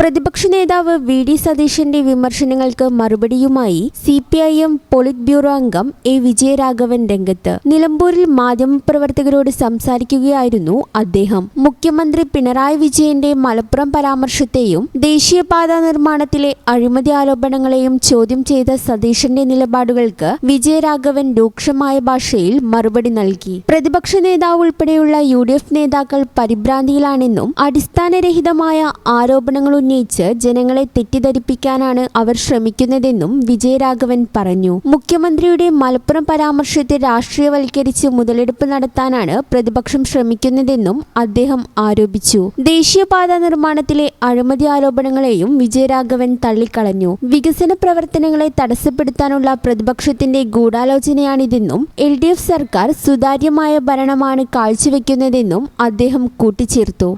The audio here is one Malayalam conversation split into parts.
പ്രതിപക്ഷ നേതാവ് വി ഡി സതീശന്റെ വിമർശനങ്ങൾക്ക് മറുപടിയുമായി CPIM പോളിറ്റ് ബ്യൂറോ അംഗം എ വിജയരാഘവൻ രംഗത്ത്. നിലമ്പൂരിൽ മാധ്യമപ്രവർത്തകരോട് സംസാരിക്കുകയായിരുന്നു അദ്ദേഹം. മുഖ്യമന്ത്രി പിണറായി വിജയന്റെ മലപ്പുറം പരാമർശത്തെയും ദേശീയപാതാ നിർമ്മാണത്തിലെ അഴിമതി ആരോപണങ്ങളെയും ചോദ്യം ചെയ്ത സതീശന്റെ നിലപാടുകൾക്ക് വിജയരാഘവൻ രൂക്ഷമായ ഭാഷയിൽ മറുപടി നൽകി. പ്രതിപക്ഷ നേതാവ് ഉൾപ്പെടെയുള്ള UDF നേതാക്കൾ പരിഭ്രാന്തിയിലാണെന്നും അടിസ്ഥാനരഹിതമായ ആരോപണങ്ങൾ ഉന്നയിച്ച് ജനങ്ങളെ തെറ്റിദ്ധരിപ്പിക്കാനാണ് അവർ ശ്രമിക്കുന്നതെന്നും വിജയരാഘവൻ പറഞ്ഞു. മുഖ്യമന്ത്രിയുടെ മലപ്പുറം പരാമർശത്തെ രാഷ്ട്രീയവൽക്കരിച്ച് മുതലെടുപ്പ് നടത്താനാണ് പ്രതിപക്ഷം ശ്രമിക്കുന്നതെന്നും അദ്ദേഹം ആരോപിച്ചു. ദേശീയപാതാ നിർമ്മാണത്തിലെ അഴിമതി ആരോപണങ്ങളെയും വിജയരാഘവൻ തള്ളിക്കളഞ്ഞു. വികസന പ്രവർത്തനങ്ങളെ തടസ്സപ്പെടുത്താനുള്ള പ്രതിപക്ഷത്തിന്റെ ഗൂഢാലോചനയാണിതെന്നും LDF സർക്കാർ സുതാര്യമായ ഭരണമാണ് കാഴ്ചവെക്കുന്നതെന്നും അദ്ദേഹം കൂട്ടിച്ചേർത്തു.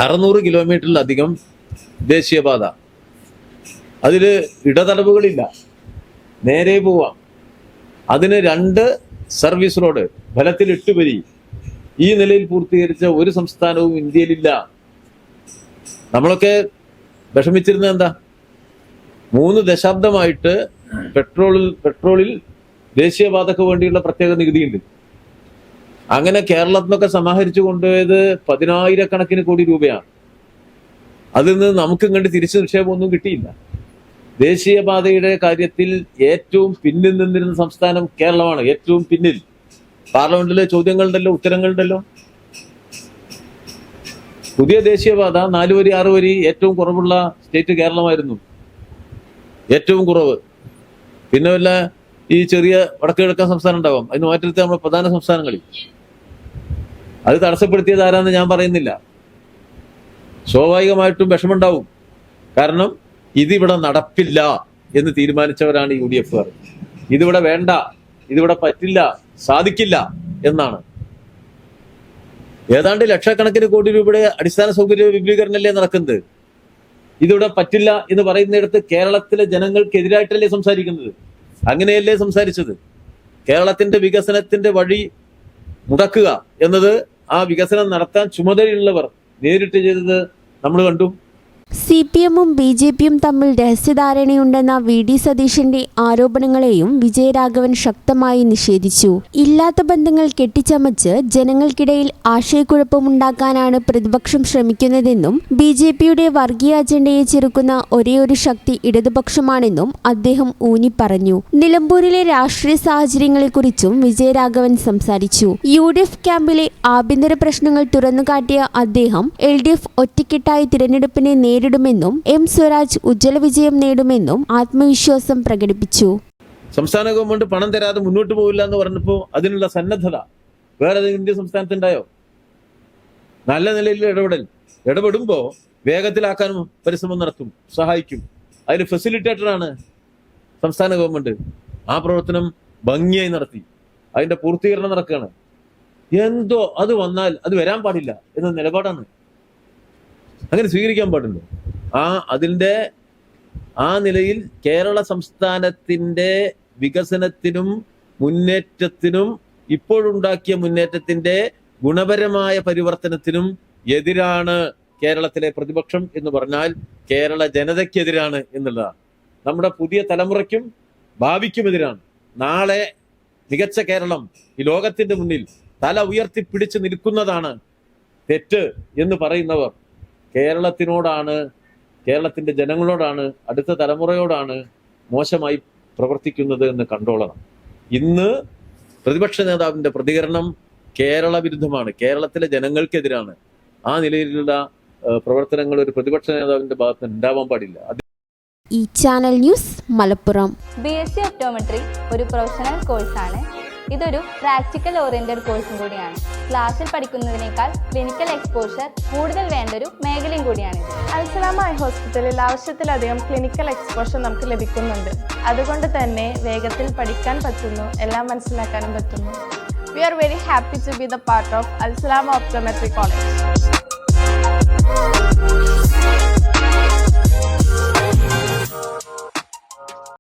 600 കിലോമീറ്ററിലധികം ദേശീയപാത, അതിൽ ഇടതടവുകളില്ല, നേരെ പോവാം. അതിന് 2 സർവീസ് റോഡ്, ഫലത്തിൽ 8 വരി. ഈ നിലയിൽ പൂർത്തീകരിച്ച ഒരു സംസ്ഥാനവും ഇന്ത്യയിലില്ല. നമ്മളൊക്കെ വിഷമിച്ചിരുന്നത് എന്താ? 3 ദശാബ്ദമായിട്ട് പെട്രോളിൽ ദേശീയപാതക്ക് വേണ്ടിയുള്ള പ്രത്യേക നികുതിയുണ്ട്. അങ്ങനെ കേരളത്തിൽ നിന്നൊക്കെ സമാഹരിച്ചു കൊണ്ടുപോയത് 10,000 കോടി രൂപയാണ്. അതിൽ നിന്ന് നമുക്ക് ഇങ്ങോട്ട് തിരിച്ചു നിക്ഷേപമൊന്നും കിട്ടിയില്ല. ദേശീയപാതയുടെ കാര്യത്തിൽ ഏറ്റവും പിന്നിൽ നിന്നിരുന്ന സംസ്ഥാനം കേരളമാണ്. ഏറ്റവും പിന്നിൽ. പാർലമെന്റിലെ ചോദ്യങ്ങളുണ്ടല്ലോ, ഉത്തരങ്ങളുണ്ടല്ലോ. പുതിയ ദേശീയപാത 4 വരി 6 വരി ഏറ്റവും കുറവുള്ള സ്റ്റേറ്റ് കേരളമായിരുന്നു. ഏറ്റവും കുറവ്. പിന്നെ വല്ല ഈ ചെറിയ വടക്ക് കിഴക്കൻ സംസ്ഥാനം ഉണ്ടാവാം, അതിന് മാറ്റിരുത്തി നമ്മുടെ പ്രധാന സംസ്ഥാനങ്ങളിൽ. അത് തടസ്സപ്പെടുത്തിയത് ആരാന്ന് ഞാൻ പറയുന്നില്ല. സ്വാഭാവികമായിട്ടും വിഷമുണ്ടാവും. കാരണം ഇതിവിടെ നടപ്പില്ല എന്ന് തീരുമാനിച്ചവരാണ് UDF-കാർ. ഇതിവിടെ വേണ്ട, ഇതിവിടെ പറ്റില്ല, സാധിക്കില്ല എന്നാണ്. ഏതാണ്ട് ലക്ഷക്കണക്കിന് കോടി രൂപയുടെ അടിസ്ഥാന സൗകര്യ വിപുലീകരണമല്ലേ നടക്കുന്നത്. ഇതിവിടെ പറ്റില്ല എന്ന് പറയുന്നിടത്ത് കേരളത്തിലെ ജനങ്ങൾക്കെതിരായിട്ടല്ലേ സംസാരിക്കുന്നത്? അങ്ങനെയല്ലേ സംസാരിച്ചത്? കേരളത്തിന്റെ വികസനത്തിന്റെ വഴി മുടക്കുക എന്നത് ആ വികസനം നടത്താൻ ചുമതലയുള്ളവർ നേരിട്ട് ചെയ്തത് നമ്മൾ കണ്ടു. CPM-ഉം BJP-യും തമ്മിൽ രഹസ്യധാരണയുണ്ടെന്ന വി ഡി സതീശന്റെ ആരോപണങ്ങളെയും വിജയരാഘവൻ ശക്തമായി നിഷേധിച്ചു. ഇല്ലാത്ത ബന്ധങ്ങൾ കെട്ടിച്ചമച്ച് ജനങ്ങൾക്കിടയിൽ ആശയക്കുഴപ്പമുണ്ടാക്കാനാണ് പ്രതിപക്ഷം ശ്രമിക്കുന്നതെന്നും BJP-യുടെ വർഗീയ അജണ്ടയെ ചെറുക്കുന്ന ഒരേയൊരു ശക്തി ഇടതുപക്ഷമാണെന്നും അദ്ദേഹം ഊന്നിപ്പറഞ്ഞു. നിലമ്പൂരിലെ രാഷ്ട്രീയ സാഹചര്യങ്ങളെക്കുറിച്ചും വിജയരാഘവൻ സംസാരിച്ചു. UDF ക്യാമ്പിലെ ആഭ്യന്തര പ്രശ്നങ്ങൾ തുറന്നുകാട്ടിയ അദ്ദേഹം LDF ഒറ്റക്കെട്ടായി തിരഞ്ഞെടുപ്പിനെ നേരിടുമെന്നും M സ്വരാജ് ഉജ്ജ്വല വിജയം നേടുമെന്നും ആത്മവിശ്വാസം പ്രകടിപ്പിച്ചു. സംസ്ഥാന ഗവൺമെന്റ് പണം തരാതെ മുന്നോട്ട് പോകില്ല എന്ന് പറഞ്ഞപ്പോൾ അതിനുള്ള സന്നദ്ധത വേറെ ഇന്ത്യ സംസ്ഥാനത്തുണ്ടായോ? നല്ല നിലയിൽ ഇടപെടുമ്പോ വേഗത്തിലാക്കാനും പരിശ്രമം നടത്തും, സഹായിക്കും. അതിന് ഫെസിലിറ്റേറ്ററാണ് സംസ്ഥാന ഗവൺമെന്റ്. ആ പ്രവർത്തനം ഭംഗിയായി നടത്തി. അതിന്റെ പൂർത്തീകരണം നടക്കുകയാണ്. എന്തോ അത് വന്നാൽ അത് വരാൻ പാടില്ല എന്ന നിലപാടാണ്. അങ്ങനെ സ്വീകരിക്കാൻ പാടില്ല. അതിൻ്റെ ആ നിലയിൽ കേരള സംസ്ഥാനത്തിന്റെ വികസനത്തിനും മുന്നേറ്റത്തിനും ഇപ്പോഴുണ്ടാക്കിയ മുന്നേറ്റത്തിന്റെ ഗുണപരമായ പരിവർത്തനത്തിനും എതിരാണ് കേരളത്തിലെ പ്രതിപക്ഷം എന്ന് പറഞ്ഞാൽ കേരള ജനതയ്ക്കെതിരാണ് എന്നുള്ളതാണ്. നമ്മുടെ പുതിയ തലമുറയ്ക്കും ഭാവിക്കുമെതിരാണ്. നാളെ മികച്ച കേരളം ഈ ലോകത്തിന്റെ മുന്നിൽ തല ഉയർത്തിപ്പിടിച്ച് നിൽക്കുന്നതാണ് തെറ്റ് എന്ന് പറയുന്നവർ കേരളത്തിനോടാണ്, കേരളത്തിന്റെ ജനങ്ങളോടാണ്, അടുത്ത തലമുറയോടാണ് മോശമായി പ്രവർത്തിക്കുന്നത് എന്ന് കണ്ടോളണം. ഇന്ന് പ്രതിപക്ഷ നേതാവിന്റെ പ്രതികരണം കേരള വിരുദ്ധമാണ്, കേരളത്തിലെ ജനങ്ങൾക്കെതിരാണ്. ആ നിലയിലുള്ള പ്രവർത്തനങ്ങൾ ഒരു പ്രതിപക്ഷ നേതാവിന്റെ ഭാഗത്ത് ഉണ്ടാവാൻ പാടില്ല. ഈ channel news Malappuram. BSc optometry ഒരു പ്രൊഫഷണൽ കോഴ്സാണ്. ഇതൊരു പ്രാക്ടിക്കൽ ഓറിയന്റഡ് കോഴ്സും കൂടിയാണ്. ക്ലാസ്സിൽ പഠിക്കുന്നതിനേക്കാൾ ക്ലിനിക്കൽ എക്സ്പോഷർ കൂടുതൽ വേണ്ടൊരു മേഖലയും കൂടിയാണിത്. അൽസലാമ ഐ ഹോസ്പിറ്റലിൽ ആവശ്യത്തിലധികം ക്ലിനിക്കൽ എക്സ്പോഷർ നമുക്ക് ലഭിക്കുന്നുണ്ട്. അതുകൊണ്ട് തന്നെ വേഗത്തിൽ പഠിക്കാൻ പറ്റുന്നു, എല്ലാം മനസ്സിലാക്കാനും പറ്റുന്നു. We are very happy to be the part of Al Salama Optometry College.